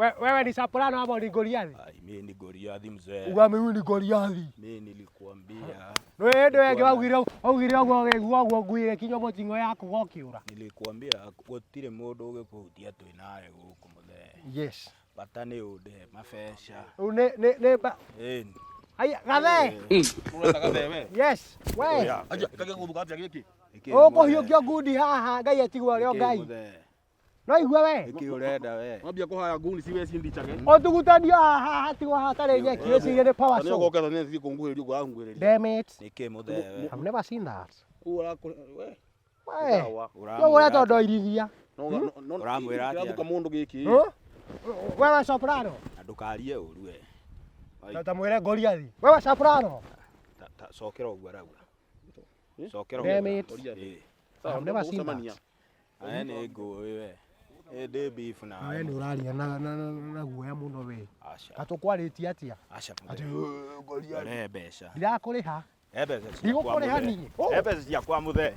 Wewe ni soprano ama ni Goliathi? Mimi ni Goliathi mzee. Mimi ni Goliathi. Mimi nilikuambia. Wewe ndio wake wagwire ngwire kinyo motingo yako gokiura. Nilikuambia gutire mundu ugikuhutia twi nawe guku muthe. Yes. Bata ni ude mabesha. Ne ba. Aya gathe. Urenda gathe we? Yes. We. Aja kage guthuka atia giki. Ukuhiũkia ngundi haha Ngai atigwo arĩ o Ngai. No igua we. Iki urenda we. Mwambia kuhaya nguni si we si ndichage. Otugutanio haha hatigwo hatarĩ nyeki ĩcigĩ nĩ power show. Nĩgoka thane thi kũnguhĩrio kwa ngwĩrĩria. Damn it. Niki muthe we. I've never seen that. Ura we. We. Ura tondo irithia. No uramwĩra atia. Kirabuka mundu giki. Wewe soprano. Ndukarie uru we. Ta mwĩre Goliathi. Wewe soprano. Cokera ũguo arauga. Cokera Damn it. I've never seen that. Aya nĩ ngũĩ we. Ndĩ beef na. Wewe nĩ ũraria na guoya mũno we. Aca. Atũkwarĩtie atia? Aca. Ati Goliathi. Re mbeca. Ndirakũrĩha. He mbeca. Ndigũkũrĩha niĩ. He mbeca ciakwa muthe.